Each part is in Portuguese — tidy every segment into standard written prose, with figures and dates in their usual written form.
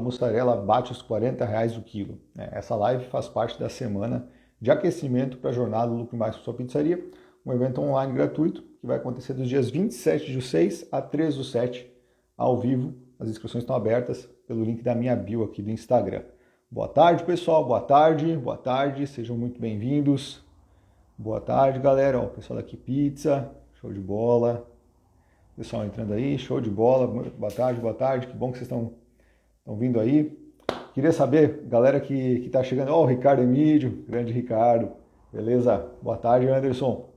mussarela bate os R$ 40 o quilo. Essa live faz parte da semana de aquecimento para a jornada Lucre Mais com sua pizzaria, um evento online gratuito que vai acontecer dos dias 27/6 a 3/7, ao vivo. As inscrições estão abertas pelo link da minha bio aqui do Instagram. Boa tarde, pessoal. Boa tarde. Sejam muito bem-vindos. Boa tarde, galera. Ó, o pessoal daqui Pizza, show de bola. Pessoal entrando aí, show de bola. Boa tarde. Que bom que vocês estão vindo aí. Queria saber, galera que está chegando. Ó, o Ricardo Emílio, grande Ricardo. Beleza? Boa tarde, Anderson.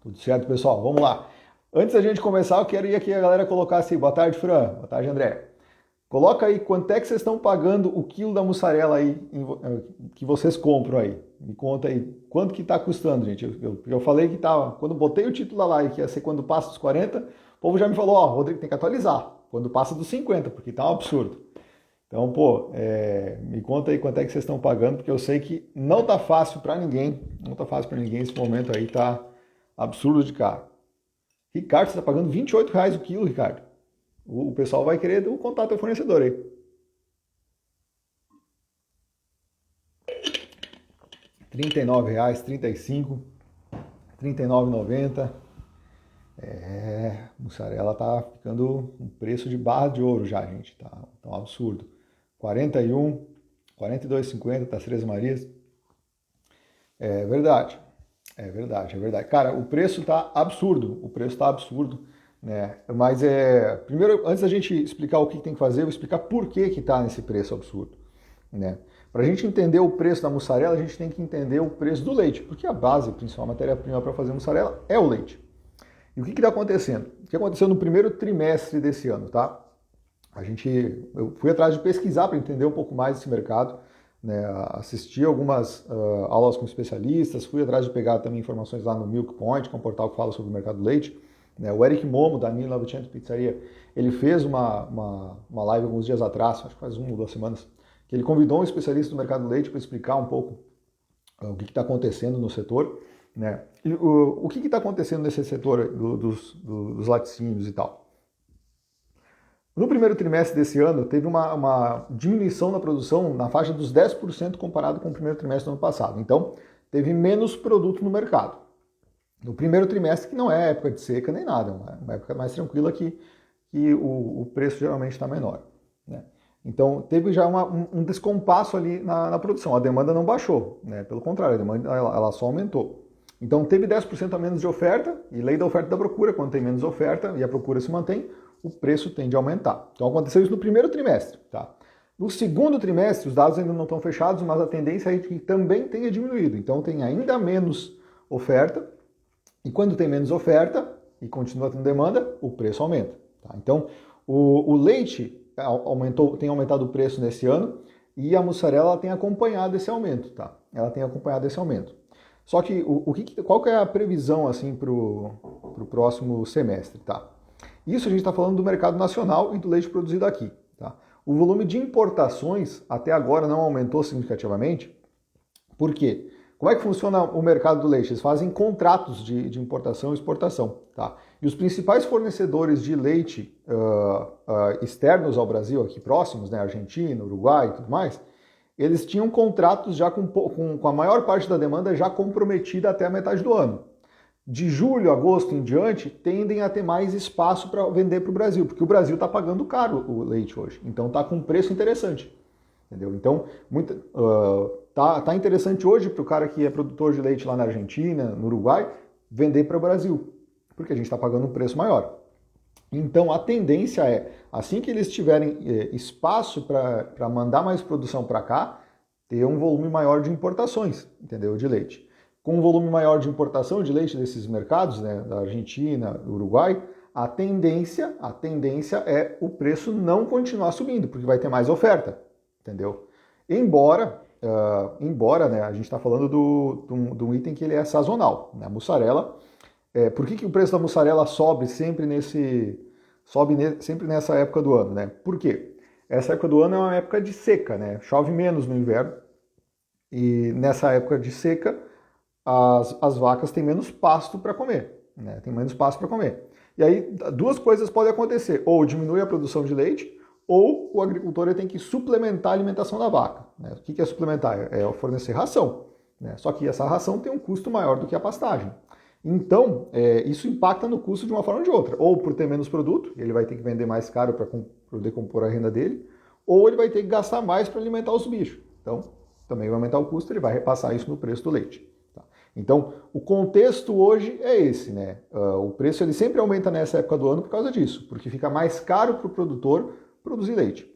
Tudo certo, pessoal? Vamos lá. Antes da gente começar, eu queria que a galera colocasse. Boa tarde, Fran. Boa tarde, André. Coloca aí quanto é que vocês estão pagando o quilo da mussarela aí que vocês compram aí. Me conta aí quanto que está custando, gente. Eu falei que estava, quando botei o título da live, que ia ser quando passa dos 40, o povo já me falou, ó, Rodrigo, tem que atualizar, quando passa dos 50, porque tá um absurdo. Então, pô, me conta aí quanto é que vocês estão pagando, porque eu sei que não tá fácil para ninguém, esse momento aí tá absurdo de caro. Ricardo, você está pagando R$ 28 o quilo, Ricardo. O pessoal vai querer o contato do fornecedor aí. R$ 39, 35, R$ 39,90. Mussarela tá ficando um preço de barra de ouro já, gente. Tá um absurdo. 41, 42,50 das Três Marias. É verdade. Cara, o preço tá absurdo. Né? Mas primeiro, antes da gente explicar o que tem que fazer, eu vou explicar por que está nesse preço absurdo. Né? Para a gente entender o preço da mussarela, a gente tem que entender o preço do leite, porque a base, a principal matéria-prima para fazer mussarela é o leite. E o que está acontecendo? O que aconteceu no primeiro trimestre desse ano, tá? Eu fui atrás de pesquisar para entender um pouco mais desse mercado, né? Assisti algumas aulas com especialistas, fui atrás de pegar também informações lá no Milk Point, que é um portal que fala sobre o mercado do leite. O Eric Momo, da 1900 Pizzaria, ele fez uma live alguns dias atrás, acho que faz 1 ou 2 semanas, que ele convidou um especialista do mercado do leite para explicar um pouco o que está acontecendo no setor, né? E o que está acontecendo nesse setor dos laticínios e tal. No primeiro trimestre desse ano, teve uma diminuição na produção na faixa dos 10% comparado com o primeiro trimestre do ano passado. Então, teve menos produto no mercado. No primeiro trimestre, que não é época de seca nem nada, é uma época mais tranquila que o preço geralmente está menor. Né? Então, teve já um descompasso ali na produção. A demanda não baixou, né? Pelo contrário, a demanda ela só aumentou. Então, teve 10% a menos de oferta, e lei da oferta e da procura, quando tem menos oferta e a procura se mantém, o preço tende a aumentar. Então, aconteceu isso no primeiro trimestre. Tá? No segundo trimestre, os dados ainda não estão fechados, mas a tendência é que também tenha diminuído. Então, tem ainda menos oferta, e quando tem menos oferta e continua tendo demanda, o preço aumenta. Tá? Então, o leite tem aumentado o preço nesse ano e a mussarela tem acompanhado esse aumento. Tá? Ela tem acompanhado esse aumento. Só que qual que é a previsão assim, para o próximo semestre? Tá? Isso a gente está falando do mercado nacional e do leite produzido aqui. Tá? O volume de importações até agora não aumentou significativamente. Por quê? Como é que funciona o mercado do leite? Eles fazem contratos de importação e exportação. Tá? E os principais fornecedores de leite externos ao Brasil, aqui próximos, né, Argentina, Uruguai e tudo mais, eles tinham contratos já com a maior parte da demanda já comprometida até a metade do ano. De julho, agosto em diante, tendem a ter mais espaço para vender para o Brasil, porque o Brasil está pagando caro o leite hoje. Então está com um preço interessante. Entendeu? Então, tá interessante hoje para o cara que é produtor de leite lá na Argentina, no Uruguai, vender para o Brasil, porque a gente está pagando um preço maior. Então, a tendência é, assim que eles tiverem espaço para mandar mais produção para cá, ter um volume maior de importações, entendeu? De leite. Com um volume maior de importação de leite desses mercados, né, da Argentina, do Uruguai, a tendência é o preço não continuar subindo, porque vai ter mais oferta. Entendeu? Embora né, a gente está falando de um item que ele é sazonal, né? A mussarela. Por que o preço da mussarela sobe sempre nessa época do ano? Né? Por quê? Essa época do ano é uma época de seca, né? Chove menos no inverno e nessa época de seca as vacas têm menos pasto para comer, né? Tem menos pasto para comer. E aí duas coisas podem acontecer: ou diminui a produção de leite, ou o agricultor ele tem que suplementar a alimentação da vaca. Né? O que é suplementar? É fornecer ração. Né? Só que essa ração tem um custo maior do que a pastagem. Então, isso impacta no custo de uma forma ou de outra. Ou por ter menos produto, ele vai ter que vender mais caro para poder compor a renda dele, ou ele vai ter que gastar mais para alimentar os bichos. Então, também vai aumentar o custo, ele vai repassar isso no preço do leite. Tá? Então, o contexto hoje é esse, né? O preço ele sempre aumenta nessa época do ano por causa disso, porque fica mais caro para o produtor produzir leite.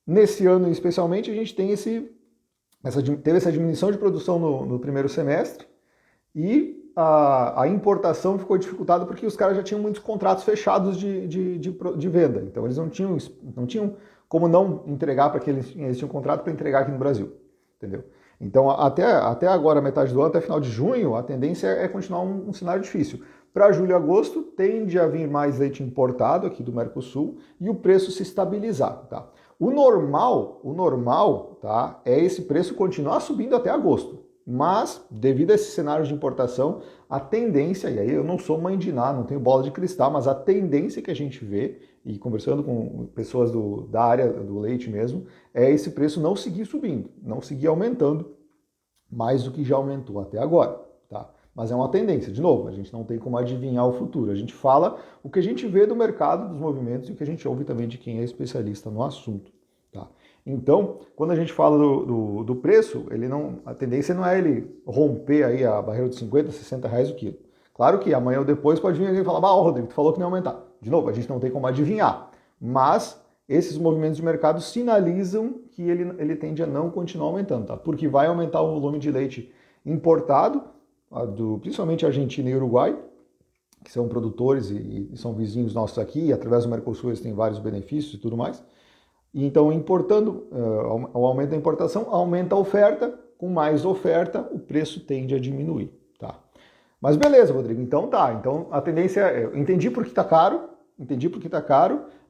Nesse ano, especialmente, a gente tem teve essa diminuição de produção no primeiro semestre e a importação ficou dificultada porque os caras já tinham muitos contratos fechados de venda. Então, eles não tinham como não entregar para que eles tinham um contrato para entregar aqui no Brasil. Entendeu? Então, até agora, metade do ano, até final de junho, a tendência é continuar um cenário difícil. Para julho e agosto, tende a vir mais leite importado aqui do Mercosul e o preço se estabilizar. Tá? O normal tá, é esse preço continuar subindo até agosto. Mas, devido a esse cenário de importação, a tendência, e aí eu não sou mãe de nada, não tenho bola de cristal, mas a tendência que a gente vê, e conversando com pessoas da área do leite mesmo, é esse preço não seguir subindo, não seguir aumentando mais do que já aumentou até agora. Tá? Mas é uma tendência, de novo, a gente não tem como adivinhar o futuro. A gente fala o que a gente vê do mercado, dos movimentos, e o que a gente ouve também de quem é especialista no assunto. Tá? Então, quando a gente fala do preço, a tendência não é ele romper aí a barreira de 50, 60 reais o quilo. Claro que amanhã ou depois pode vir alguém e falar, Rodrigo, tu falou que não ia aumentar. De novo, a gente não tem como adivinhar. Mas esses movimentos de mercado sinalizam que ele tende a não continuar aumentando, tá? Porque vai aumentar o volume de leite importado, principalmente Argentina e Uruguai, que são produtores e são vizinhos nossos aqui, e através do Mercosul eles têm vários benefícios e tudo mais. E então, importando, o aumento da importação aumenta a oferta, com mais oferta, o preço tende a diminuir. Tá? Mas beleza, Rodrigo, então tá. Então a tendência eu entendi por que está caro,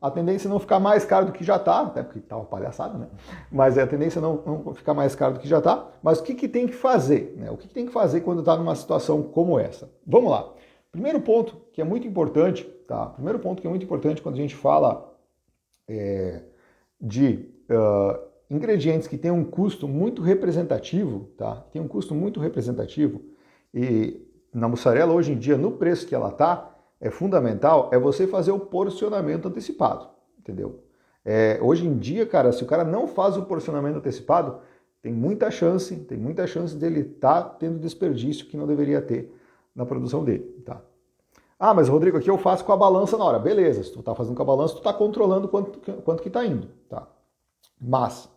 a tendência é não ficar mais caro do que já está, até porque está uma palhaçada, né? Mas a tendência é não ficar mais caro do que já está. Mas o que tem que fazer? Né? O que tem que fazer quando está numa situação como essa? Vamos lá. Primeiro ponto que é muito importante, tá? Primeiro ponto que é muito importante quando a gente fala de ingredientes que têm um custo muito representativo, tá? Tem um custo muito representativo e na mussarela hoje em dia, no preço que ela está, é fundamental você fazer o porcionamento antecipado, entendeu? Hoje em dia, cara, se o cara não faz o porcionamento antecipado, tem muita chance dele estar tendo desperdício que não deveria ter na produção dele, tá? Ah, mas Rodrigo, aqui eu faço com a balança na hora. Beleza, se tu tá fazendo com a balança, tu tá controlando quanto que tá indo, tá? Mas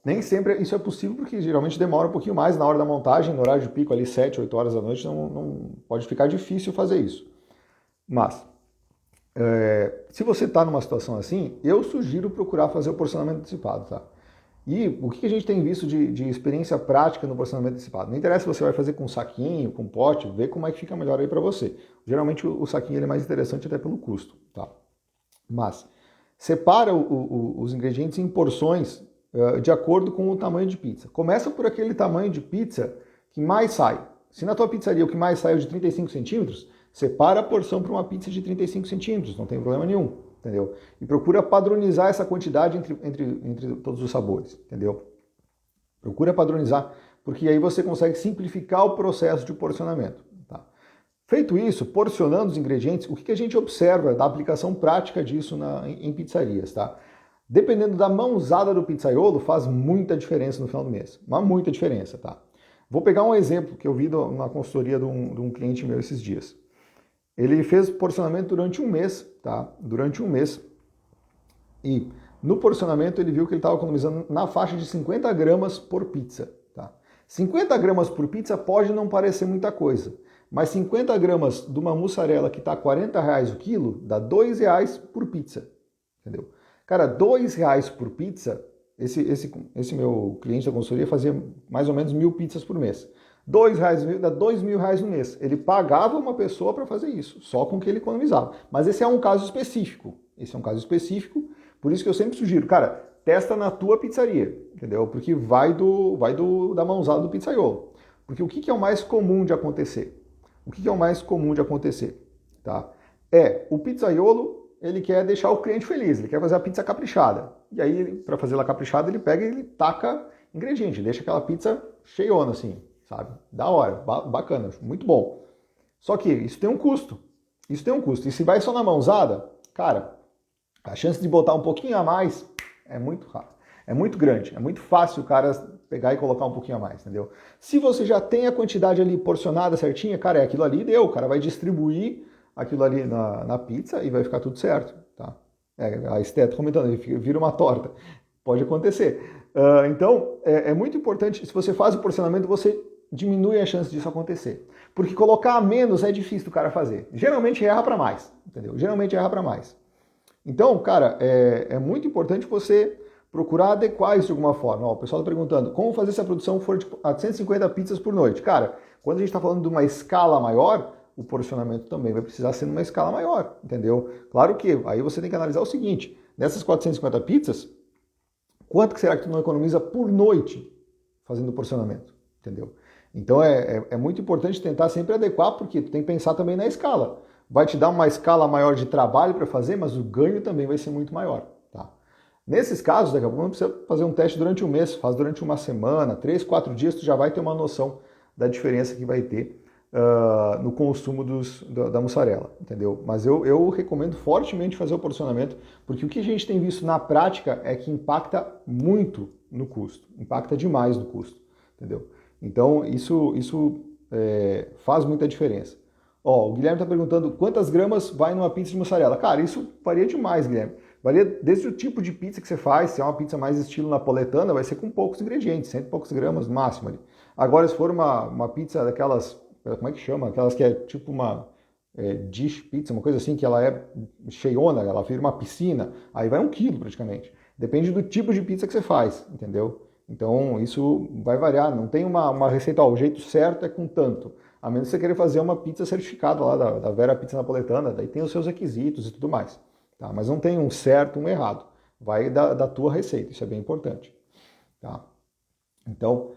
nem sempre isso é possível, porque geralmente demora um pouquinho mais na hora da montagem, no horário de pico ali, 7, 8 horas da noite, não pode ficar difícil fazer isso. Mas, se você está numa situação assim, eu sugiro procurar fazer o porcionamento antecipado, tá? E o que a gente tem visto de experiência prática no porcionamento antecipado? Não interessa se você vai fazer com saquinho, com pote, vê como é que fica melhor aí para você. Geralmente o saquinho ele é mais interessante até pelo custo, tá? Mas, separa os ingredientes em porções de acordo com o tamanho de pizza. Começa por aquele tamanho de pizza que mais sai. Se na tua pizzaria o que mais sai é o de 35 centímetros, separa a porção para uma pizza de 35 centímetros, não tem problema nenhum, entendeu? E procura padronizar essa quantidade entre todos os sabores, entendeu? Procura padronizar, porque aí você consegue simplificar o processo de porcionamento. Tá? Feito isso, porcionando os ingredientes, o que a gente observa da aplicação prática disso em pizzarias, tá? Dependendo da mãozada do pizzaiolo, faz muita diferença no final do mês. Mas muita diferença, tá? Vou pegar um exemplo que eu vi na consultoria de um cliente meu esses dias. Ele fez porcionamento durante um mês, tá? Durante um mês. E no porcionamento ele viu que ele estava economizando na faixa de 50 gramas por pizza, tá? 50 gramas por pizza pode não parecer muita coisa, mas 50 gramas de uma mussarela que está R$40 o quilo, dá R$2 por pizza, entendeu? Cara, R$2 por pizza, esse meu cliente da consultoria fazia mais ou menos 1.000 pizzas por mês. R$2 dá R$2.000 no mês. Ele pagava uma pessoa para fazer isso, só com o que ele economizava. Mas esse é um caso específico. Por isso que eu sempre sugiro, cara, testa na tua pizzaria, entendeu? Porque vai da mãozada do pizzaiolo. Porque o que é o mais comum de acontecer? Tá? O pizzaiolo ele quer deixar o cliente feliz, ele quer fazer a pizza caprichada. E aí, para fazer ela caprichada, ele pega e ele taca ingrediente, deixa aquela pizza cheiona assim, sabe? Da hora, bacana, muito bom. Só que isso tem um custo. Isso tem um custo. E se vai só na mãozada, cara, a chance de botar um pouquinho a mais é muito raro. É muito grande. É muito fácil o cara pegar e colocar um pouquinho a mais, entendeu? Se você já tem a quantidade ali porcionada certinha, cara, é aquilo ali, deu. O cara vai distribuir aquilo ali na pizza e vai ficar tudo certo, tá? A Esté tá comentando, ele vira uma torta. Pode acontecer. Então, é muito importante, se você faz o porcionamento, você diminui a chance disso acontecer. Porque colocar a menos é difícil do cara fazer. Geralmente erra para mais, entendeu? Geralmente erra para mais. Então, cara, é muito importante você procurar adequar isso de alguma forma. Ó, o pessoal está perguntando, como fazer se a produção for de 150 pizzas por noite? Cara, quando a gente está falando de uma escala maior, o porcionamento também vai precisar ser numa escala maior, entendeu? Claro que aí você tem que analisar o seguinte, nessas 450 pizzas, quanto que será que tu não economiza por noite fazendo o porcionamento, entendeu? Então é muito importante tentar sempre adequar, porque tu tem que pensar também na escala. Vai te dar uma escala maior de trabalho para fazer, mas o ganho também vai ser muito maior, tá? Nesses casos, daqui a pouco não precisa fazer um teste durante um mês, faz durante uma semana, 3, 4 dias, tu já vai ter uma noção da diferença que vai ter no consumo da mussarela, entendeu? Mas eu recomendo fortemente fazer o porcionamento, porque o que a gente tem visto na prática é que impacta muito no custo, impacta demais no custo, entendeu? Então isso faz muita diferença. Ó, o Guilherme está perguntando quantas gramas vai numa pizza de mussarela. Cara, isso varia demais, Guilherme. Varia desde o tipo de pizza que você faz, se é uma pizza mais estilo napoletana, vai ser com poucos ingredientes, 100 e poucos gramas no máximo ali. Agora, se for uma pizza daquelas, como é que chama? Aquelas que é tipo uma dish pizza, uma coisa assim, que ela é cheiona, ela vira uma piscina, aí vai 1 quilo praticamente. Depende do tipo de pizza que você faz, entendeu? Então, isso vai variar, não tem uma receita, ó, o jeito certo é com tanto. A menos que você queira fazer uma pizza certificada lá da Vera Pizza Napoletana, daí tem os seus requisitos e tudo mais. Tá? Mas não tem um certo, um errado. Vai da tua receita, isso é bem importante. Tá? Então,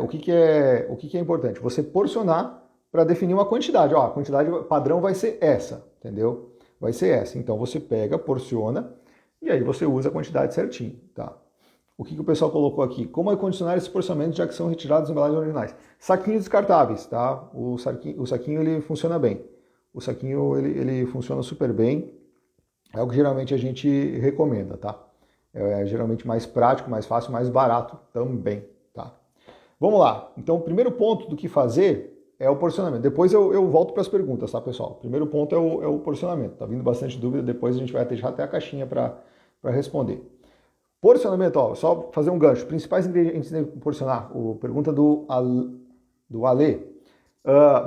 o que é importante? Você porcionar para definir uma quantidade. Ó, a quantidade padrão vai ser essa, entendeu? Vai ser essa. Então, você pega, porciona e aí você usa a quantidade certinho. Tá? O que o pessoal colocou aqui? Como acondicionar esses porcionamentos já que são retirados das embalagens originais? Saquinhos descartáveis, tá? O saquinho ele funciona bem. O saquinho ele funciona super bem. É o que geralmente a gente recomenda, tá? É geralmente mais prático, mais fácil, mais barato também, tá? Vamos lá. Então, o primeiro ponto do que fazer é o porcionamento. Depois eu volto para as perguntas, tá, pessoal? O primeiro ponto é o porcionamento. Tá vindo bastante dúvida, depois a gente vai deixar até a caixinha para responder. Porcionamento, ó, só fazer um gancho. Principais ingredientes de porcionar. Pergunta do Ale.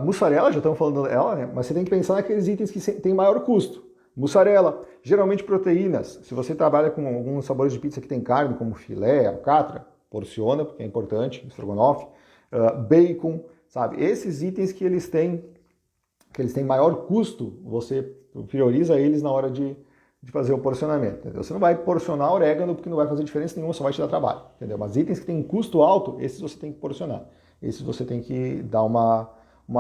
Mussarela, já estamos falando dela, né? Mas você tem que pensar naqueles itens que têm maior custo. Mussarela, geralmente proteínas. Se você trabalha com alguns sabores de pizza que tem carne, como filé, alcatra, porciona, porque é importante, estrogonofe, bacon, sabe? Esses itens que eles têm maior custo, você prioriza eles na hora de fazer o porcionamento, entendeu? Você não vai porcionar orégano porque não vai fazer diferença nenhuma, só vai te dar trabalho, entendeu? Mas itens que têm custo alto, esses você tem que porcionar. Esses você tem que dar uma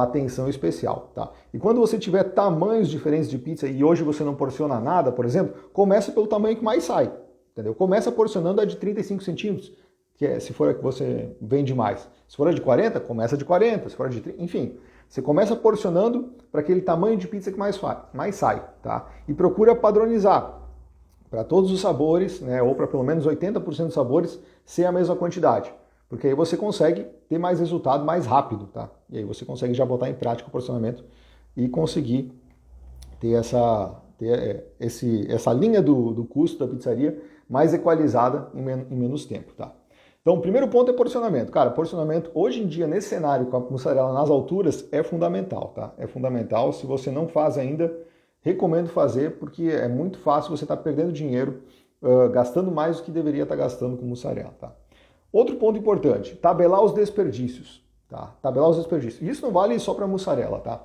atenção especial, tá? E quando você tiver tamanhos diferentes de pizza e hoje você não porciona nada, por exemplo, começa pelo tamanho que mais sai, entendeu? Começa porcionando a de 35 centímetros, que é se for a que você vende mais. Se for a de 40, começa de 40, se for a de 30, enfim. Você começa porcionando para aquele tamanho de pizza que mais sai, tá? E procura padronizar para todos os sabores, né, ou para pelo menos 80% dos sabores, ser a mesma quantidade. Porque aí você consegue ter mais resultado mais rápido, tá? E aí você consegue já botar em prática o porcionamento e conseguir ter essa linha do custo da pizzaria mais equalizada em menos tempo, tá? Então, o primeiro ponto é porcionamento. Cara, porcionamento, hoje em dia, nesse cenário com a mussarela nas alturas, é fundamental, tá? É fundamental. Se você não faz ainda, recomendo fazer, porque é muito fácil você estar perdendo dinheiro, gastando mais do que deveria estar gastando com mussarela, tá? Outro ponto importante, tabelar os desperdícios, tá? Tabelar os desperdícios. Isso não vale só para mussarela, tá?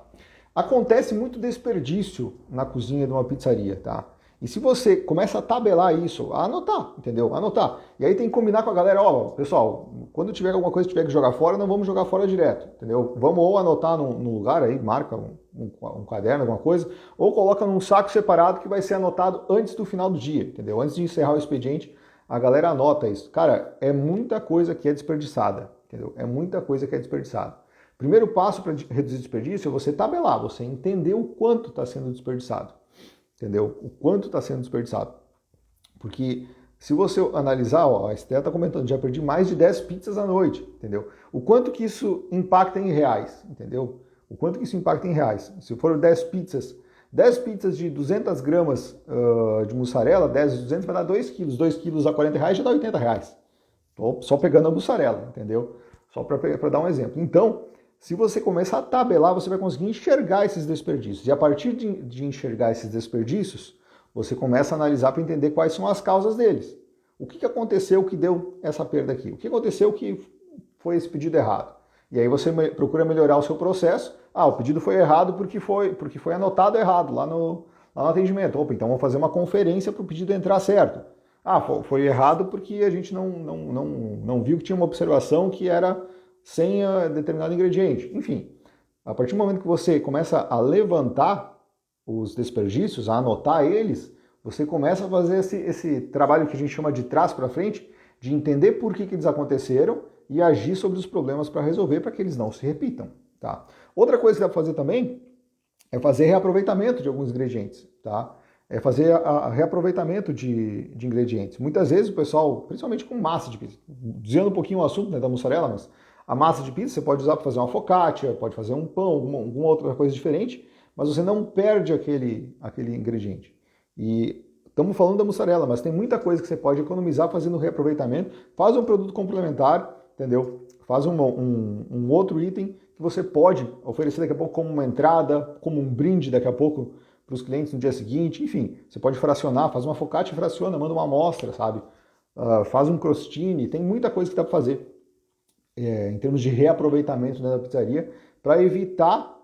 Acontece muito desperdício na cozinha de uma pizzaria, tá? E se você começa a tabelar isso, a anotar, entendeu? Anotar. E aí tem que combinar com a galera, ó, pessoal, quando tiver alguma coisa que tiver que jogar fora, não vamos jogar fora direto, entendeu? Vamos ou anotar num lugar aí, marca um caderno, alguma coisa, ou coloca num saco separado que vai ser anotado antes do final do dia, entendeu? Antes de encerrar o expediente, a galera anota isso. Cara, é muita coisa que é desperdiçada, entendeu? É muita coisa que é desperdiçada. Primeiro passo para reduzir desperdício é você tabelar, você entender o quanto está sendo desperdiçado. Entendeu? O quanto está sendo desperdiçado. Porque se você analisar, ó, a Estela está comentando, já perdi mais de 10 pizzas à noite, entendeu? O quanto que isso impacta em reais, entendeu? O quanto que isso impacta em reais. Se for 10 pizzas de 200 gramas de mussarela, 10 de 200 vai dar 2 quilos. 2 quilos a 40 reais já dá 80 reais. Tô só pegando a mussarela, entendeu? Só para dar um exemplo. Então, se você começar a tabelar, você vai conseguir enxergar esses desperdícios. E a partir de enxergar esses desperdícios, você começa a analisar para entender quais são as causas deles. O que aconteceu que deu essa perda aqui? O que aconteceu que foi esse pedido errado? E aí você procura melhorar o seu processo. Ah, o pedido foi errado porque foi anotado errado lá no atendimento. Opa, então vamos fazer uma conferência para o pedido entrar certo. Ah, foi errado porque a gente não viu que tinha uma observação que era sem determinado ingrediente. Enfim, a partir do momento que você começa a levantar os desperdícios, a anotar eles, você começa a fazer esse trabalho que a gente chama de trás para frente, de entender por que eles aconteceram e agir sobre os problemas para resolver, para que eles não se repitam. Tá? Outra coisa que dá para fazer também é fazer reaproveitamento de alguns ingredientes. Tá? É fazer reaproveitamento de ingredientes. Muitas vezes o pessoal, principalmente com massa de pizza, desviando um pouquinho o assunto, né, da mussarela, mas a massa de pizza você pode usar para fazer uma focaccia, pode fazer um pão, alguma outra coisa diferente, mas você não perde aquele ingrediente. E estamos falando da mussarela, mas tem muita coisa que você pode economizar fazendo reaproveitamento. Faz um produto complementar, entendeu? Faz um outro item que você pode oferecer daqui a pouco como uma entrada, como um brinde daqui a pouco para os clientes no dia seguinte. Enfim, você pode fracionar, faz uma focaccia e fraciona, manda uma amostra, sabe? Faz um crostini, tem muita coisa que dá para fazer. Em termos de reaproveitamento, né, da pizzaria, para evitar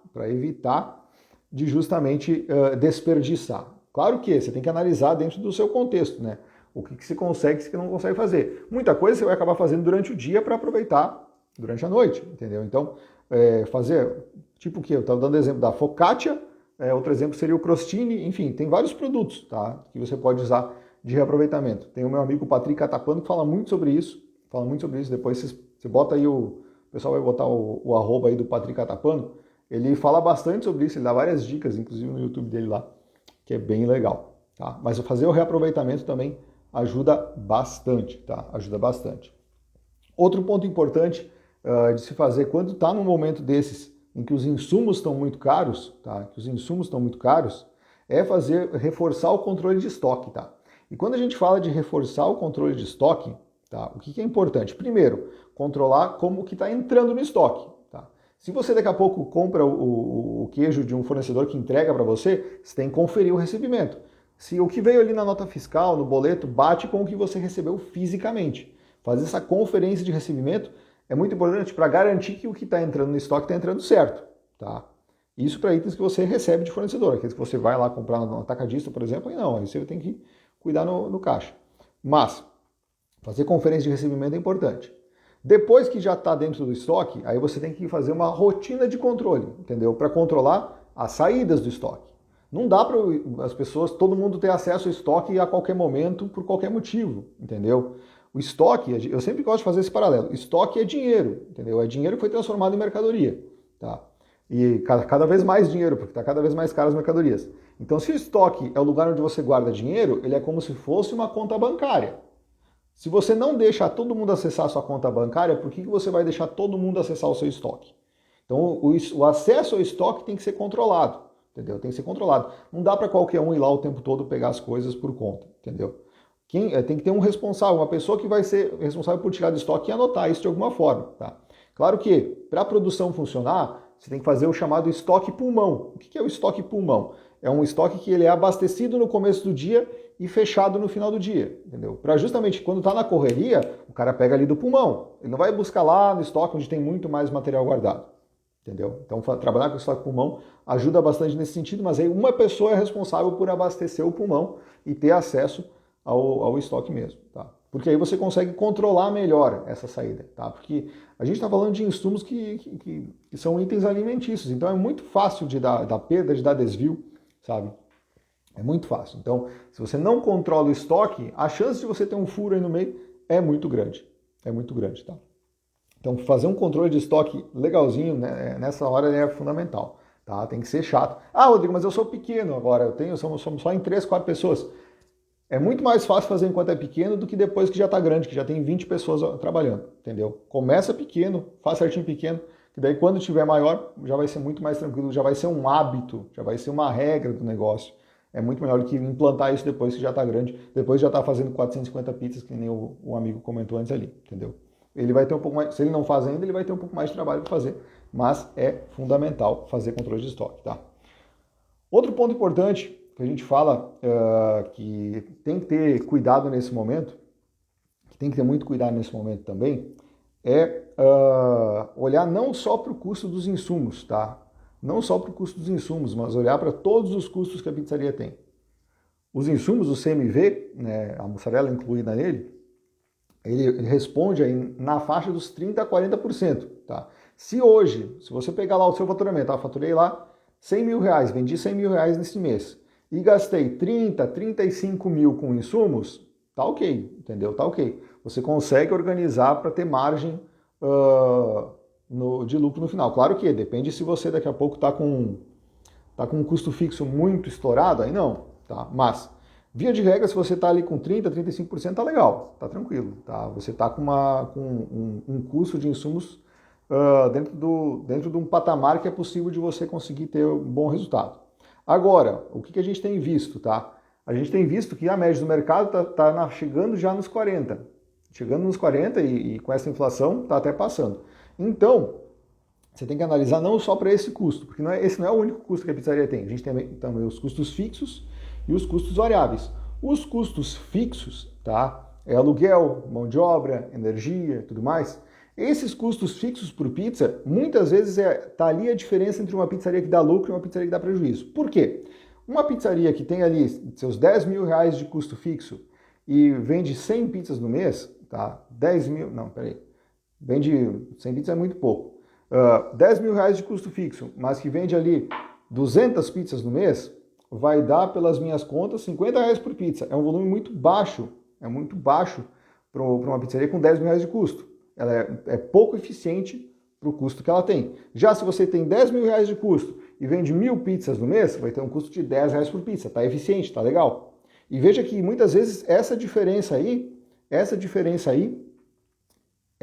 de justamente desperdiçar. Claro que você tem que analisar dentro do seu contexto, né? O que se consegue e o que não consegue fazer. Muita coisa você vai acabar fazendo durante o dia para aproveitar durante a noite, entendeu? Então, fazer, tipo o que? Eu estava dando exemplo da focaccia, outro exemplo seria o crostini, enfim, tem vários produtos, tá, que você pode usar de reaproveitamento. Tem o meu amigo Patrick Catapano que fala muito sobre isso, depois você bota aí o pessoal vai botar o arroba aí do Patrick Catapano, ele fala bastante sobre isso, ele dá várias dicas, inclusive no YouTube dele lá, que é bem legal, tá? Mas fazer o reaproveitamento também ajuda bastante, tá? Ajuda bastante. Outro ponto importante de se fazer quando está num momento desses em que os insumos estão muito caros, tá? Que os insumos estão muito caros, é reforçar o controle de estoque, tá? E quando a gente fala de reforçar o controle de estoque, tá? O que é importante? Primeiro, controlar como que está entrando no estoque. Tá? Se você daqui a pouco compra o queijo de um fornecedor que entrega para você, você tem que conferir o recebimento. Se o que veio ali na nota fiscal, no boleto, bate com o que você recebeu fisicamente. Fazer essa conferência de recebimento é muito importante para garantir que o que está entrando no estoque está entrando certo. Tá? Isso para itens que você recebe de fornecedor, aqueles que você vai lá comprar no atacadista, por exemplo, e não, aí você tem que cuidar no caixa. Mas fazer conferência de recebimento é importante. Depois que já está dentro do estoque, aí você tem que fazer uma rotina de controle, entendeu? Para controlar as saídas do estoque. Não dá para as pessoas, todo mundo ter acesso ao estoque a qualquer momento, por qualquer motivo, entendeu? O estoque, eu sempre gosto de fazer esse paralelo, estoque é dinheiro, entendeu? É dinheiro que foi transformado em mercadoria, tá? E cada vez mais dinheiro, porque está cada vez mais caras as mercadorias. Então, se o estoque é o lugar onde você guarda dinheiro, ele é como se fosse uma conta bancária. Se você não deixa todo mundo acessar a sua conta bancária, por que você vai deixar todo mundo acessar o seu estoque? Então, o acesso ao estoque tem que ser controlado, entendeu? Tem que ser controlado. Não dá para qualquer um ir lá o tempo todo pegar as coisas por conta, entendeu? Tem que ter um responsável, uma pessoa que vai ser responsável por tirar do estoque e anotar isso de alguma forma, tá? Claro que, para a produção funcionar, você tem que fazer o chamado estoque pulmão. O que é o estoque pulmão? É um estoque que ele é abastecido no começo do dia e fechado no final do dia, entendeu? Para justamente quando está na correria, o cara pega ali do pulmão. Ele não vai buscar lá no estoque onde tem muito mais material guardado, entendeu? Então, trabalhar com estoque pulmão ajuda bastante nesse sentido, mas aí uma pessoa é responsável por abastecer o pulmão e ter acesso ao estoque mesmo, tá? Porque aí você consegue controlar melhor essa saída, tá? Porque a gente está falando de insumos que são itens alimentícios, então é muito fácil de dar perda, de dar desvio, sabe? É muito fácil. Então, se você não controla o estoque, a chance de você ter um furo aí no meio é muito grande. É muito grande, tá? Então, fazer um controle de estoque legalzinho, né, nessa hora é fundamental, tá? Tem que ser chato. Ah, Rodrigo, mas eu sou pequeno agora, somos só em 3, 4 pessoas. É muito mais fácil fazer enquanto é pequeno do que depois que já está grande, que já tem 20 pessoas trabalhando, entendeu? Começa pequeno, faz certinho pequeno, que daí quando tiver maior, já vai ser muito mais tranquilo, já vai ser um hábito, já vai ser uma regra do negócio. É muito melhor do que implantar isso depois que já está grande, depois já está fazendo 450 pizzas, que nem o amigo comentou antes ali, entendeu? Ele vai ter um pouco mais, se ele não faz ainda, ele vai ter um pouco mais de trabalho para fazer, mas é fundamental fazer controle de estoque, tá? Outro ponto importante que a gente fala que tem que ter cuidado nesse momento, que tem que ter muito cuidado nesse momento também, é olhar não só para o custo dos insumos, tá? Não só para o custo dos insumos, mas olhar para todos os custos que a pizzaria tem. Os insumos, o CMV, né, a mussarela incluída nele, ele responde aí na faixa dos 30% a 40%. Tá? Se hoje, se você pegar lá o seu faturamento, eu faturei lá 100 mil reais, vendi 100 mil reais nesse mês, e gastei 30, 35 mil com insumos, tá ok, entendeu? Tá ok. Você consegue organizar para ter margem de lucro no final. Claro que depende se você daqui a pouco está com um custo fixo muito estourado, aí não, tá? Mas, via de regra, se você está ali com 30%, 35%, tá legal, tá tranquilo, tá? Você está com um custo de insumos dentro de um patamar que é possível de você conseguir ter um bom resultado. Agora, o que a gente tem visto, tá? A gente tem visto que a média do mercado está chegando já nos 40%. Chegando nos 40% e com essa inflação está até passando. Então, você tem que analisar não só para esse custo, porque esse não é o único custo que a pizzaria tem. A gente tem também os custos fixos e os custos variáveis. Os custos fixos, tá? É aluguel, mão de obra, energia, tudo mais. Esses custos fixos por pizza, muitas vezes tá ali a diferença entre uma pizzaria que dá lucro e uma pizzaria que dá prejuízo. Por quê? Uma pizzaria que tem ali seus 10 mil reais de custo fixo e vende 100 pizzas no mês, tá? 10 mil, não, peraí. Vende 100 pizzas é muito pouco. 10 mil reais de custo fixo, mas que vende ali 200 pizzas no mês, vai dar, pelas minhas contas, 50 reais por pizza. É um volume muito baixo para uma pizzaria com 10 mil reais de custo. Ela é pouco eficiente para o custo que ela tem. Já se você tem 10 mil reais de custo e vende 1.000 pizzas no mês, vai ter um custo de 10 reais por pizza. Tá eficiente, tá legal. E veja que muitas vezes essa diferença aí é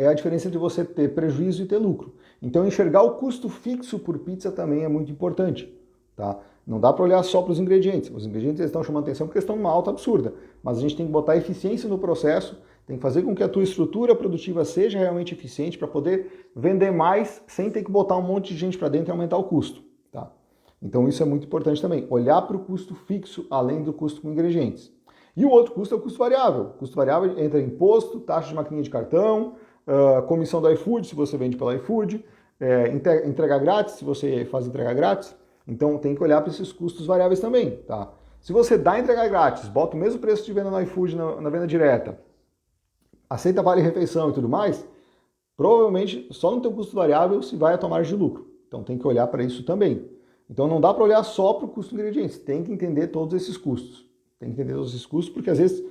a diferença de você ter prejuízo e ter lucro. Então enxergar o custo fixo por pizza também é muito importante, tá? Não dá para olhar só para os ingredientes. Os ingredientes estão chamando atenção porque estão numa alta absurda, mas a gente tem que botar eficiência no processo, tem que fazer com que a tua estrutura produtiva seja realmente eficiente para poder vender mais sem ter que botar um monte de gente para dentro e aumentar o custo, tá? Então isso é muito importante também, olhar para o custo fixo além do custo com ingredientes. E o outro custo é o custo variável. O custo variável entra imposto, taxa de maquininha de cartão, comissão do iFood, se você vende pelo iFood, entrega grátis, se você faz entrega grátis. Então tem que olhar para esses custos variáveis também, tá? Se você dá entrega grátis, bota o mesmo preço de venda no iFood na venda direta, aceita vale-refeição e tudo mais, provavelmente só no teu custo variável se vai a tua margem de lucro. Então tem que olhar para isso também. Então não dá para olhar só para o custo de ingredientes, tem que entender todos esses custos. Tem que entender todos esses custos, porque às vezes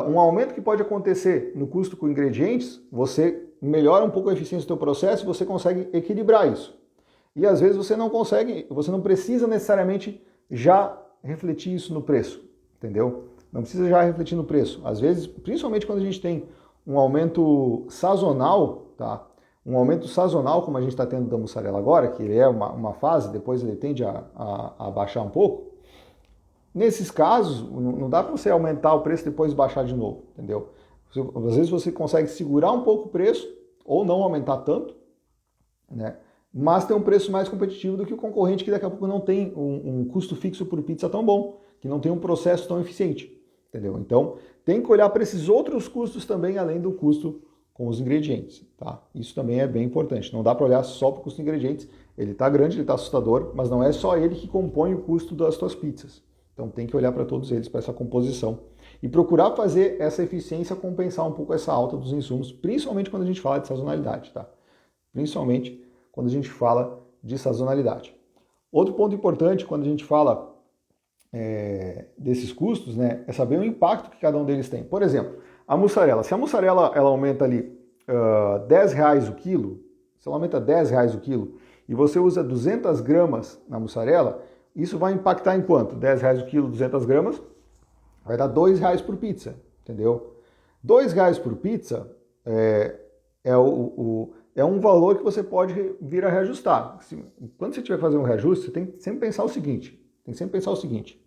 um aumento que pode acontecer no custo com ingredientes, você melhora um pouco a eficiência do teu processo e você consegue equilibrar isso. E às vezes você não consegue, você não precisa necessariamente já refletir isso no preço, entendeu? Não precisa já refletir no preço. Às vezes, principalmente quando a gente tem um aumento sazonal, tá? Um aumento sazonal, como a gente está tendo da mussarela agora, que é uma fase, depois ele tende a baixar um pouco. Nesses casos, não dá para você aumentar o preço e depois baixar de novo, entendeu? Às vezes você consegue segurar um pouco o preço, ou não aumentar tanto, né? Mas tem um preço mais competitivo do que o concorrente que daqui a pouco não tem um custo fixo por pizza tão bom, que não tem um processo tão eficiente, entendeu? Então, tem que olhar para esses outros custos também, além do custo com os ingredientes, tá? Isso também é bem importante. Não dá para olhar só para o custo dos ingredientes. Ele está grande, ele está assustador, mas não é só ele que compõe o custo das tuas pizzas. Então tem que olhar para todos eles, para essa composição. E procurar fazer essa eficiência compensar um pouco essa alta dos insumos, principalmente quando a gente fala de sazonalidade, tá? Principalmente quando a gente fala de sazonalidade. Outro ponto importante quando a gente fala desses custos, né, é saber o impacto que cada um deles tem. Por exemplo, a mussarela. Se a mussarela ela aumenta ali R$10 o quilo, se ela aumenta R$10 o quilo e você usa 200 gramas na mussarela, isso vai impactar em quanto? R$10 o quilo, 200 gramas, vai dar R$2 por pizza, entendeu? R$2 por pizza é um valor que você pode vir a reajustar. Quando você tiver que fazer um reajuste, você tem que sempre pensar o seguinte,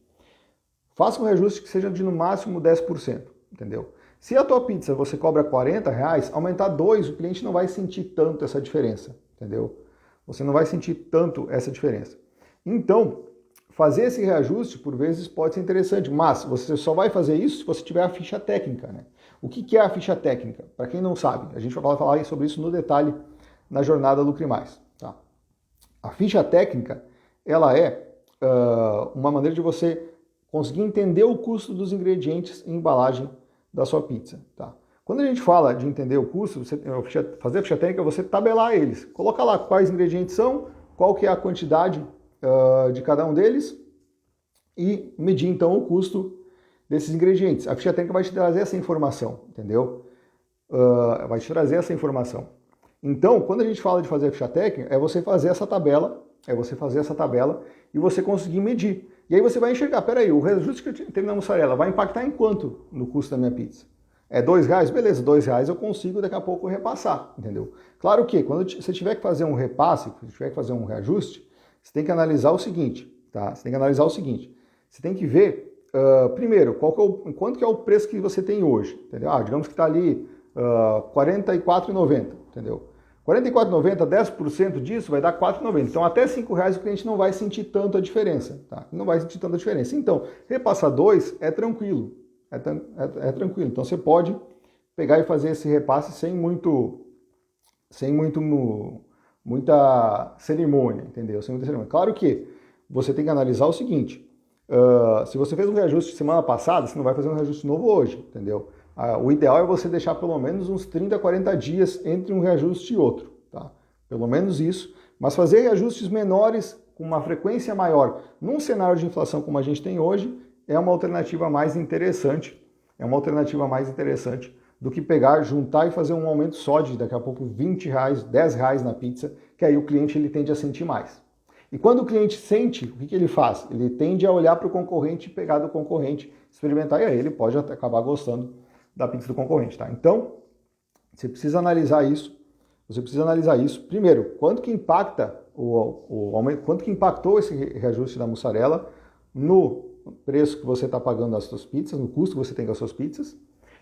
faça um reajuste que seja de no máximo 10%, entendeu? Se a tua pizza você cobra R$40, aumentar 2, o cliente não vai sentir tanto essa diferença, entendeu? Você não vai sentir tanto essa diferença. Então, fazer esse reajuste, por vezes, pode ser interessante, mas você só vai fazer isso se você tiver a ficha técnica, né? O que é a ficha técnica? Para quem não sabe, a gente vai falar sobre isso no detalhe na jornada Lucre Mais, tá? A ficha técnica, ela é uma maneira de você conseguir entender o custo dos ingredientes e embalagem da sua pizza, tá? Quando a gente fala de entender o custo, fazer a ficha técnica é você tabelar eles, colocar lá quais ingredientes são, qual que é a quantidade de cada um deles e medir então o custo desses ingredientes. A ficha técnica vai te trazer essa informação, entendeu? Vai te trazer essa informação. Então, quando a gente fala de fazer a ficha técnica, é você fazer essa tabela, e você conseguir medir. E aí você vai enxergar, peraí, o reajuste que eu tenho na mussarela vai impactar em quanto no custo da minha pizza? É R$2? Beleza, R$2 eu consigo daqui a pouco repassar, entendeu? Claro que quando você tiver que fazer um repasse, tiver que fazer um reajuste, você tem que analisar o seguinte, tá? Você tem que ver, primeiro, quanto que é o preço que você tem hoje, entendeu? Digamos que está ali R$ 44,90, entendeu? R$ 44,90, 10% disso vai dar R$ 4,90. Então, até R$ 5,00 o cliente não vai sentir tanto a diferença, tá? Não vai sentir tanta diferença. Então, repassar 2 é tranquilo, é tranquilo. Então, você pode pegar e fazer esse repasse sem muita cerimônia, entendeu? Sem muita cerimônia. Claro que você tem que analisar o seguinte, se você fez um reajuste semana passada, você não vai fazer um reajuste novo hoje, entendeu? O ideal é você deixar pelo menos uns 30, 40 dias entre um reajuste e outro, tá? Pelo menos isso, mas fazer reajustes menores com uma frequência maior num cenário de inflação como a gente tem hoje é uma alternativa mais interessante, do que pegar, juntar e fazer um aumento só de daqui a pouco R$20, R$10 na pizza, que aí o cliente ele tende a sentir mais. E quando o cliente sente, o que ele faz? Ele tende a olhar para o concorrente, pegar do concorrente, experimentar, e aí ele pode acabar gostando da pizza do concorrente, tá? Então, você precisa analisar isso. Primeiro, quanto que impacta o aumento, quanto que impactou esse reajuste da mussarela no preço que você está pagando das suas pizzas, no custo que você tem com as suas pizzas,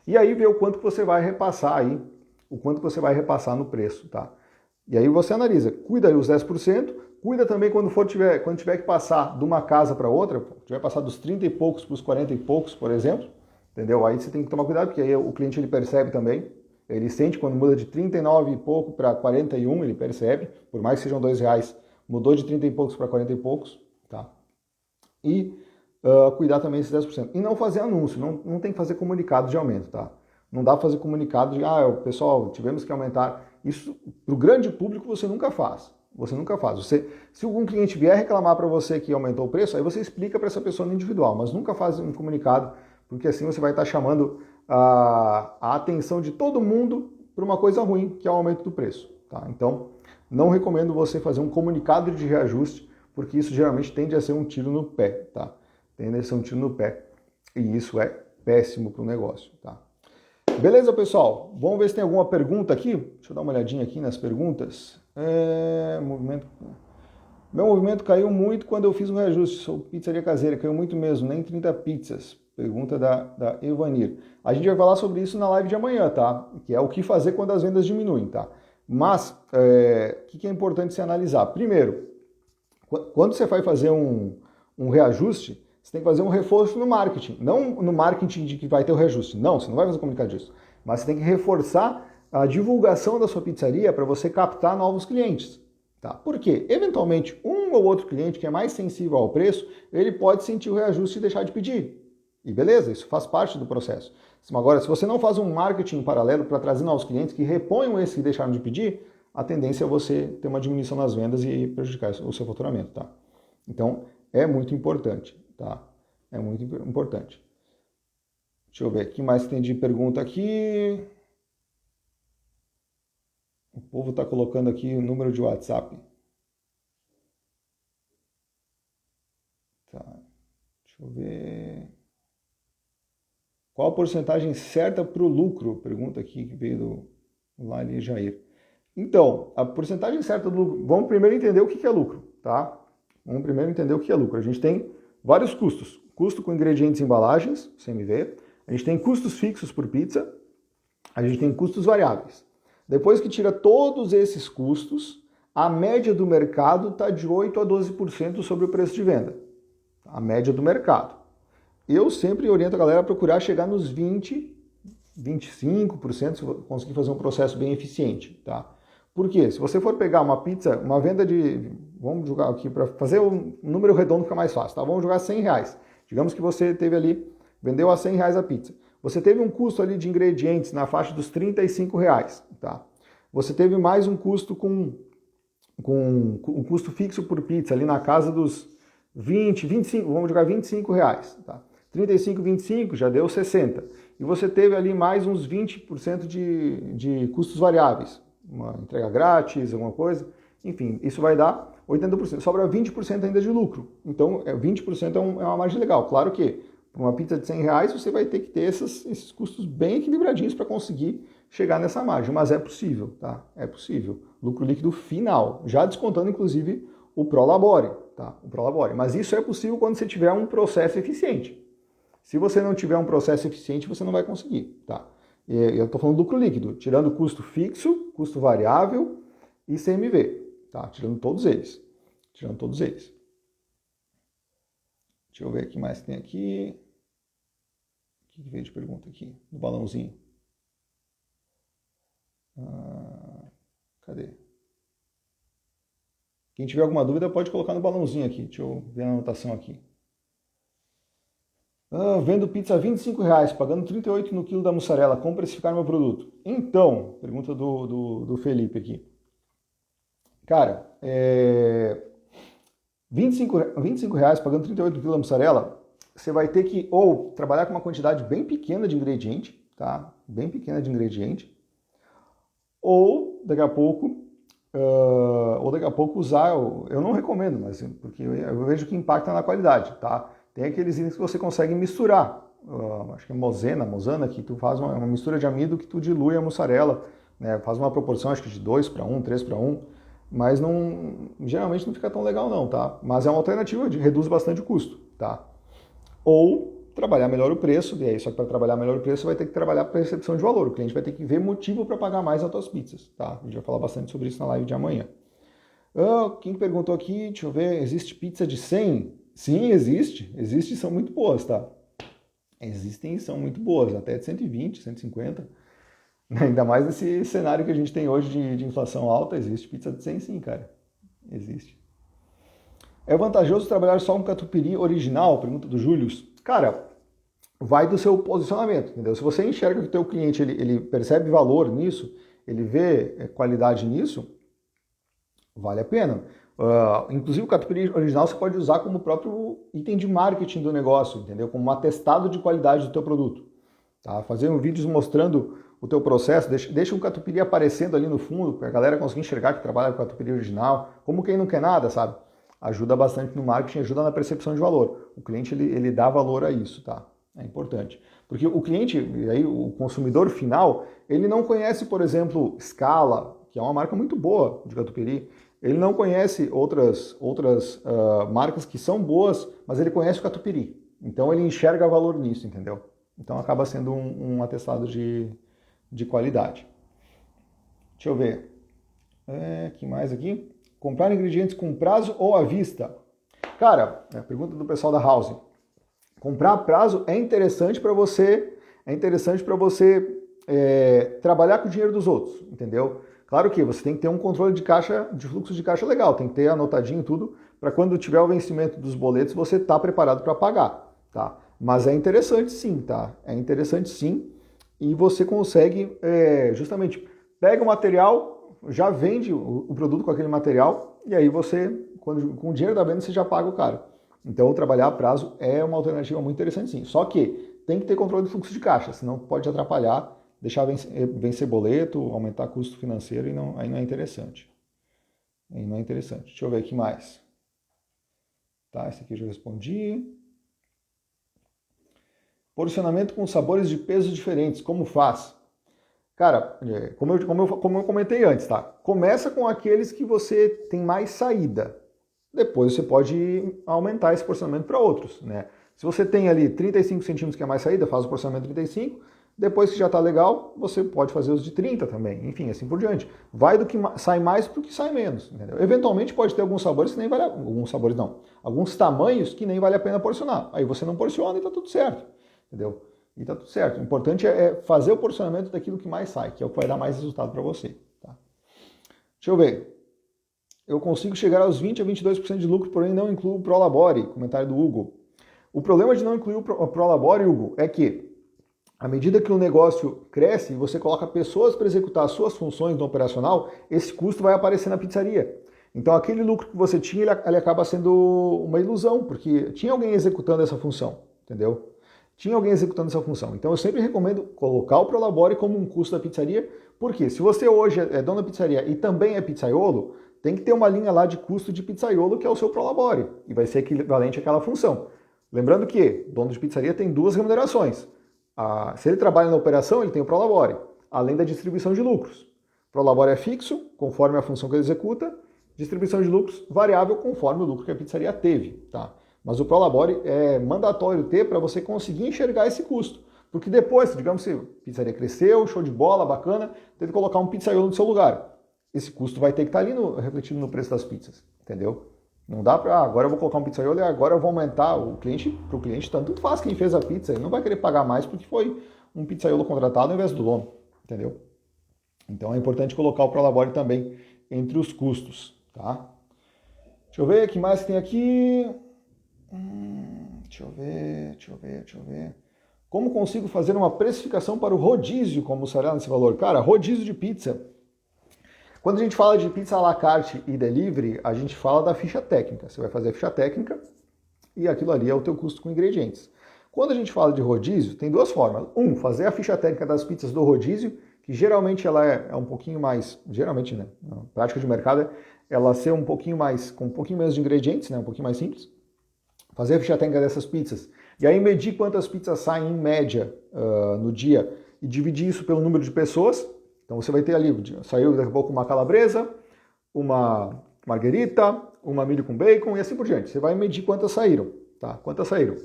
e aí ver o quanto que você vai repassar aí, no preço, tá? E aí você analisa, cuida aí os 10%, cuida também quando tiver que passar de uma casa para outra, tiver que passar dos 30 e poucos para os 40 e poucos, por exemplo, entendeu? Aí você tem que tomar cuidado, porque aí o cliente ele percebe também, ele sente quando muda de 39 e pouco para 41, ele percebe, por mais que sejam R$2, mudou de 30 e poucos para 40 e poucos, tá? E cuidar também desses 10%. E não fazer anúncio, não tem que fazer comunicado de aumento, tá? Não dá para fazer comunicado de, pessoal, tivemos que aumentar. Isso, para o grande público, você nunca faz. Se algum cliente vier reclamar para você que aumentou o preço, aí você explica para essa pessoa no individual, mas nunca faz um comunicado, porque assim você vai estar chamando a atenção de todo mundo para uma coisa ruim, que é o aumento do preço, tá? Então, não recomendo você fazer um comunicado de reajuste, porque isso geralmente tende a ser um tiro no pé, tá? E isso é péssimo para o negócio, tá? Beleza, pessoal? Vamos ver se tem alguma pergunta aqui. Deixa eu dar uma olhadinha aqui nas perguntas. Meu movimento caiu muito quando eu fiz um reajuste. Sou pizzaria caseira, caiu muito mesmo, nem 30 pizzas. Pergunta da Evanir. A gente vai falar sobre isso na live de amanhã, tá? Que é o que fazer quando as vendas diminuem, tá? Mas, o que é importante se analisar? Primeiro, quando você vai fazer um reajuste, você tem que fazer um reforço no marketing. Não no marketing de que vai ter o reajuste. Não, você não vai fazer comunicado disso. Mas você tem que reforçar a divulgação da sua pizzaria para você captar novos clientes. Tá? Por quê? Eventualmente, um ou outro cliente que é mais sensível ao preço, ele pode sentir o reajuste e deixar de pedir. E beleza, isso faz parte do processo. Agora, se você não faz um marketing paralelo para trazer novos clientes que reponham esses que deixaram de pedir, a tendência é você ter uma diminuição nas vendas e prejudicar o seu faturamento, tá? Então, é muito importante, tá? É muito importante. Deixa eu ver, o que mais tem de pergunta aqui? O povo está colocando aqui o número de WhatsApp. Tá, deixa eu ver. Qual a porcentagem certa para o lucro? Pergunta aqui que veio do Lali Jair. Então, a porcentagem certa do lucro. Vamos primeiro entender o que é lucro, tá? Vamos primeiro entender o que é lucro. A gente tem vários custos. Custo com ingredientes e embalagens, CMV. A gente tem custos fixos por pizza. A gente tem custos variáveis. Depois que tira todos esses custos, a média do mercado está de 8 a 12% sobre o preço de venda. A média do mercado. Eu sempre oriento a galera a procurar chegar nos 20, 25%, se conseguir fazer um processo bem eficiente, tá? Por quê? Se você for pegar uma pizza, uma venda de, vamos jogar aqui para fazer um número redondo fica mais fácil, tá? Vamos jogar R$100. Digamos que você teve ali, vendeu a R$100 a pizza. Você teve um custo ali de ingredientes na faixa dos R$35, tá? Você teve mais um custo com um custo fixo por pizza ali na casa dos 20, 25, vamos jogar R$25, tá? 35, 25 já deu 60. E você teve ali mais uns 20% de custos variáveis. Uma entrega grátis, alguma coisa. Enfim, isso vai dar 80%. Sobra 20% ainda de lucro. Então, 20% é uma margem legal. Claro que para uma pizza de R$100 você vai ter que ter esses custos bem equilibradinhos para conseguir chegar nessa margem. Mas é possível, tá? É possível. Lucro líquido final. Já descontando, inclusive, o Prolabore, tá? O Prolabore. Mas isso é possível quando você tiver um processo eficiente. Se você não tiver um processo eficiente, você não vai conseguir, tá? E eu estou falando do lucro líquido, tirando custo fixo, custo variável e CMV, tá? Tirando todos eles. Tirando todos eles. Deixa eu ver o que mais tem aqui. O que veio de pergunta aqui? Do balãozinho. Cadê? Quem tiver alguma dúvida pode colocar no balãozinho aqui. Deixa eu ver a anotação aqui. Vendo pizza a R$25, pagando 38 no quilo da mussarela. Como precificar meu produto? Então, pergunta do Felipe aqui. Cara, R$25 pagando 38 no quilo da mussarela, você vai ter que ou trabalhar com uma quantidade bem pequena de ingrediente, tá? Bem pequena de ingrediente. Ou daqui a pouco usar, eu não recomendo, mas porque eu vejo que impacta na qualidade, tá? Tem aqueles itens que você consegue misturar, acho que é Mosana, que tu faz uma mistura de amido que tu dilui a mussarela, né? Faz uma proporção, acho que de 2:1, 3:1, mas geralmente não fica tão legal não, tá? Mas é uma alternativa, reduz bastante o custo, tá? Ou trabalhar melhor o preço, e aí só que para trabalhar melhor o preço você vai ter que trabalhar para percepção de valor, o cliente vai ter que ver motivo para pagar mais nas tuas pizzas, tá? A gente vai falar bastante sobre isso na live de amanhã. Quem perguntou aqui, deixa eu ver, existe pizza de 100? Sim, existe e são muito boas, tá? Existem e são muito boas, até de 120, 150. Ainda mais nesse cenário que a gente tem hoje de inflação alta, existe pizza de 100 sim, cara. Existe. É vantajoso trabalhar só com catupiry original? Pergunta do Júlio. Cara, vai do seu posicionamento, entendeu? Se você enxerga que o teu cliente ele percebe valor nisso, ele vê qualidade nisso, vale a pena. Inclusive o catupiry original você pode usar como próprio item de marketing do negócio, entendeu? Como um atestado de qualidade do teu produto. Tá? Fazer vídeos mostrando o teu processo, deixa um catupiry aparecendo ali no fundo, para a galera conseguir enxergar que trabalha com catupiry original, como quem não quer nada, sabe? Ajuda bastante no marketing, ajuda na percepção de valor. O cliente ele dá valor a isso, tá? É importante. Porque o cliente, e aí o consumidor final, ele não conhece, por exemplo, Scala, que é uma marca muito boa de catupiry. Ele não conhece outras marcas que são boas, mas ele conhece o catupiry. Então ele enxerga valor nisso, entendeu? Então acaba sendo um atestado de qualidade. Deixa eu ver. Que mais aqui? Comprar ingredientes com prazo ou à vista? Cara, a pergunta do pessoal da House. Comprar a prazo é interessante para você trabalhar com o dinheiro dos outros, entendeu? Claro que você tem que ter um controle de caixa, de fluxo de caixa legal, tem que ter anotadinho tudo, para quando tiver o vencimento dos boletos, você tá preparado para pagar, tá? Mas é interessante sim, tá? É interessante sim, e você consegue, justamente, pega o material, já vende o produto com aquele material, e aí você, com o dinheiro da venda, você já paga o cara. Então, trabalhar a prazo é uma alternativa muito interessante sim, só que tem que ter controle de fluxo de caixa, senão pode atrapalhar, deixar vencer boleto, aumentar custo financeiro, e aí não é interessante. Aí não é interessante. Deixa eu ver aqui mais. Tá, esse aqui eu já respondi. Porcionamento com sabores de pesos diferentes, como faz? Cara, como eu comentei antes, tá? Começa com aqueles que você tem mais saída. Depois você pode aumentar esse porcionamento para outros, né? Se você tem ali 35 centímetros que é mais saída, faz o porcionamento 35. Depois que já está legal, você pode fazer os de 30 também. Enfim, assim por diante. Vai do que sai mais para o que sai menos. Entendeu? Eventualmente pode ter alguns sabores que nem vale alguns sabores não. Alguns tamanhos que nem vale a pena porcionar. Aí você não porciona e está tudo certo. Entendeu? E está tudo certo. O importante é fazer o porcionamento daquilo que mais sai, que é o que vai dar mais resultado para você. Tá? Deixa eu ver. Eu consigo chegar aos 20 a 22% de lucro, porém não incluo o Prolabore. Comentário do Hugo. O problema de não incluir o Prolabore, Hugo, é que à medida que o negócio cresce e você coloca pessoas para executar as suas funções no operacional, esse custo vai aparecer na pizzaria. Então aquele lucro que você tinha, ele acaba sendo uma ilusão, porque tinha alguém executando essa função, entendeu? Tinha alguém executando essa função. Então eu sempre recomendo colocar o Prolabore como um custo da pizzaria, porque se você hoje é dono da pizzaria e também é pizzaiolo, tem que ter uma linha lá de custo de pizzaiolo que é o seu Prolabore, e vai ser equivalente àquela função. Lembrando que dono de pizzaria tem duas remunerações. Se ele trabalha na operação, ele tem o Prolabore, além da distribuição de lucros. Prolabore é fixo, conforme a função que ele executa, distribuição de lucros variável, conforme o lucro que a pizzaria teve. Tá? Mas o Prolabore é mandatório ter para você conseguir enxergar esse custo. Porque depois, digamos que a pizzaria cresceu, show de bola, bacana, teve que colocar um pizzaiolo no seu lugar. Esse custo vai ter que estar ali refletido no preço das pizzas, entendeu? Não dá para, agora eu vou colocar um pizzaiolo e agora eu vou aumentar o cliente, para o cliente tanto faz quem fez a pizza, ele não vai querer pagar mais porque foi um pizzaiolo contratado ao invés do dono, entendeu? Então é importante colocar o Prolabore também entre os custos, tá? Deixa eu ver, o que mais tem aqui? Deixa eu ver. Como consigo fazer uma precificação para o rodízio com mussarela nesse valor? Cara, rodízio de pizza. Quando a gente fala de pizza à la carte e delivery, a gente fala da ficha técnica. Você vai fazer a ficha técnica e aquilo ali é o teu custo com ingredientes. Quando a gente fala de rodízio, tem duas formas. Fazer a ficha técnica das pizzas do rodízio, que geralmente ela é um pouquinho mais, geralmente, né, na prática de mercado, ela ser um pouquinho mais, com um pouquinho menos de ingredientes, né, um pouquinho mais simples. Fazer a ficha técnica dessas pizzas. E aí medir quantas pizzas saem em média no dia e dividir isso pelo número de pessoas. Então você vai ter ali, saiu daqui a pouco uma calabresa, uma marguerita, uma milho com bacon e assim por diante. Você vai medir quantas saíram, tá? Quantas saíram.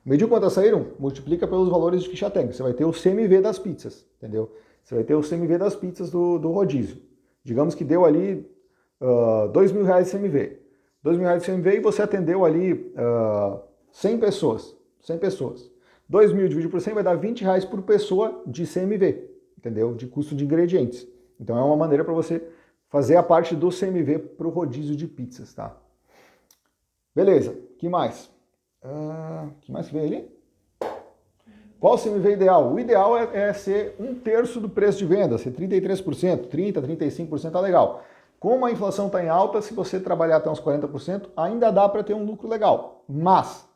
Mediu quantas saíram? Multiplica pelos valores de ficha técnica. Você vai ter o CMV das pizzas, entendeu? Você vai ter o CMV das pizzas do rodízio. Digamos que deu ali R$2.000 de CMV. R$2.000 de CMV e você atendeu ali 100 pessoas. 100 pessoas. 2.000 dividido por 100 vai dar R$20 por pessoa de CMV. Entendeu? De custo de ingredientes. Então é uma maneira para você fazer a parte do CMV para o rodízio de pizzas, tá? Beleza, que mais? Que mais que vem ali? Qual o CMV ideal? O ideal é ser 1/3 do preço de venda, ser 33%, 30%, 35% tá legal. Como a inflação está em alta, se você trabalhar até uns 40%, ainda dá para ter um lucro legal. Mas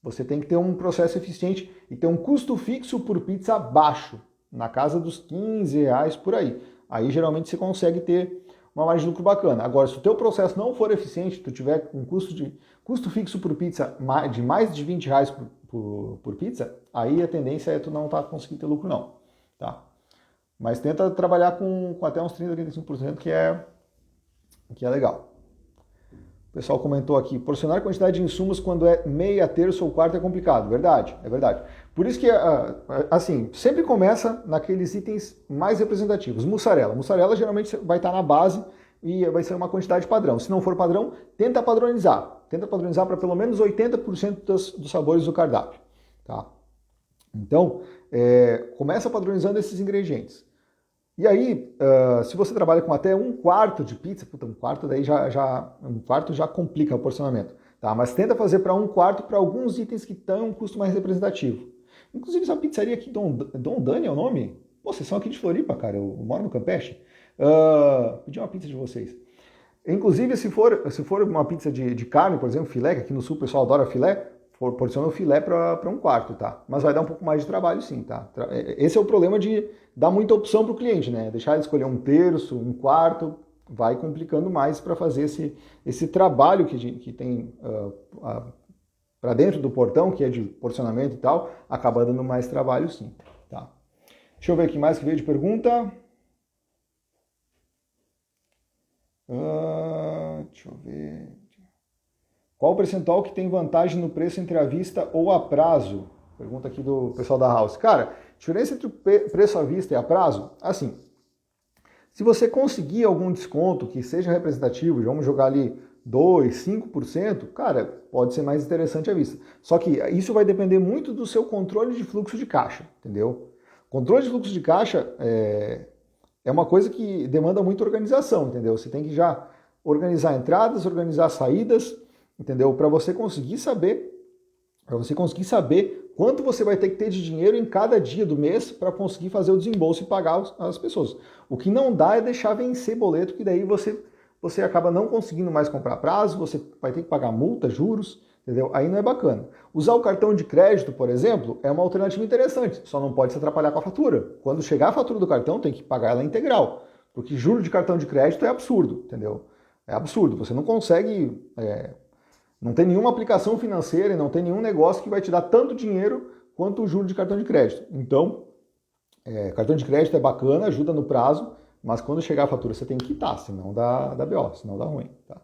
você tem que ter um processo eficiente e ter um custo fixo por pizza baixo, na casa dos R$15 por aí. Aí geralmente você consegue ter uma margem de lucro bacana. Agora, se o teu processo não for eficiente, tu tiver um custo fixo por pizza de mais de R$20 por pizza, aí a tendência é tu não estar conseguindo ter lucro não. Tá? Mas tenta trabalhar com até uns 30%, 35%, que é legal. O pessoal comentou aqui, porcionar a quantidade de insumos quando é meia, terça ou quarta é complicado. Verdade, é verdade. Por isso que, assim, sempre começa naqueles itens mais representativos. Mussarela. Mussarela geralmente vai estar na base e vai ser uma quantidade padrão. Se não for padrão, tenta padronizar. Tenta padronizar para pelo menos 80% dos sabores do cardápio. Tá? Então, Começa padronizando esses ingredientes. E aí, se você trabalha com até 1/4 de pizza, puta, 1/4 daí um quarto já complica o porcionamento, tá? Mas tenta fazer para 1/4 para alguns itens que têm um custo mais representativo. Inclusive essa pizzaria aqui, Dom Dani é o nome? Pô, vocês são aqui de Floripa, cara, eu moro no Campeche. Pedi uma pizza de vocês. Inclusive, se for uma pizza de carne, por exemplo, filé, que aqui no sul o pessoal adora filé, proporciona o filé para 1/4, tá? Mas vai dar um pouco mais de trabalho sim, tá? Esse é o problema de dar muita opção para o cliente, né? Deixar ele escolher 1/3, 1/4, vai complicando mais para fazer esse trabalho que tem para dentro do portão, que é de porcionamento e tal, acaba dando mais trabalho sim, tá? Deixa eu ver aqui mais que veio de pergunta. Deixa eu ver. Qual o percentual que tem vantagem no preço entre a vista ou a prazo? Pergunta aqui do pessoal da House. Cara, diferença entre o preço à vista e a prazo, assim, se você conseguir algum desconto que seja representativo, vamos jogar ali 2%, 5%, cara, pode ser mais interessante à vista. Só que isso vai depender muito do seu controle de fluxo de caixa, entendeu? Controle de fluxo de caixa é uma coisa que demanda muita organização, entendeu? Você tem que já organizar entradas, organizar saídas, entendeu? Para você conseguir saber quanto você vai ter que ter de dinheiro em cada dia do mês para conseguir fazer o desembolso e pagar as pessoas. O que não dá é deixar vencer boleto, que daí você acaba não conseguindo mais comprar prazo, você vai ter que pagar multa, juros, entendeu? Aí não é bacana. Usar o cartão de crédito, por exemplo, é uma alternativa interessante, só não pode se atrapalhar com a fatura. Quando chegar a fatura do cartão, tem que pagar ela integral, porque juro de cartão de crédito é absurdo, entendeu? É absurdo, você não consegue... Não tem nenhuma aplicação financeira e não tem nenhum negócio que vai te dar tanto dinheiro quanto o juro de cartão de crédito. Então, cartão de crédito é bacana, ajuda no prazo, mas quando chegar a fatura você tem que quitar, senão dá BO, senão dá ruim. Tá?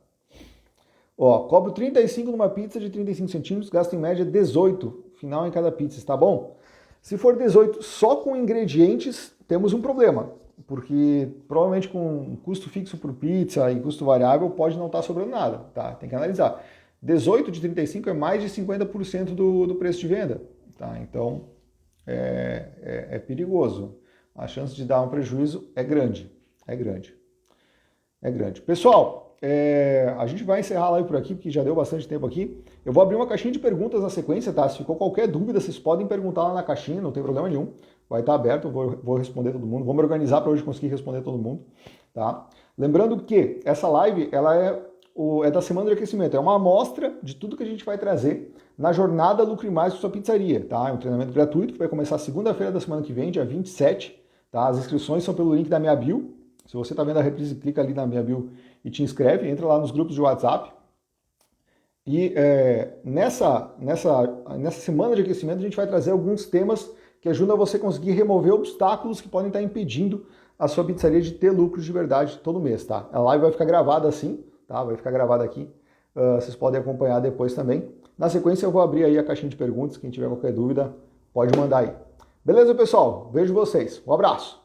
Ó, cobro 35 numa pizza de 35 centímetros, gasto em média 18, final em cada pizza, está bom? Se for 18 só com ingredientes, temos um problema, porque provavelmente com custo fixo por pizza e custo variável pode não estar sobrando nada, tá? Tem que analisar. 18 de 35 é mais de 50% do preço de venda, tá? Então é perigoso. A chance de dar um prejuízo é grande, é grande. Pessoal, a gente vai encerrar a live por aqui, porque já deu bastante tempo aqui. Eu vou abrir uma caixinha de perguntas na sequência, tá? Se ficou qualquer dúvida, vocês podem perguntar lá na caixinha, não tem problema nenhum. Vai estar aberto, eu vou responder todo mundo. Vamos me organizar para hoje conseguir responder todo mundo, tá? Lembrando que essa live, ela é da semana de aquecimento, é uma amostra de tudo que a gente vai trazer na jornada Lucre Mais com sua pizzaria, tá? É um treinamento gratuito que vai começar segunda-feira da semana que vem, dia 27, tá? As inscrições são pelo link da minha bio. Se você está vendo a reprise, clica ali na minha bio e te inscreve, entra lá nos grupos de WhatsApp. E nessa semana de aquecimento a gente vai trazer alguns temas que ajudam você a conseguir remover obstáculos que podem estar impedindo a sua pizzaria de ter lucros de verdade todo mês, tá? A live vai ficar gravada assim, tá? Vai ficar gravada aqui. Vocês podem acompanhar depois também. Na sequência eu vou abrir aí a caixinha de perguntas. Quem tiver qualquer dúvida, pode mandar aí. Beleza, pessoal? Vejo vocês. Um abraço.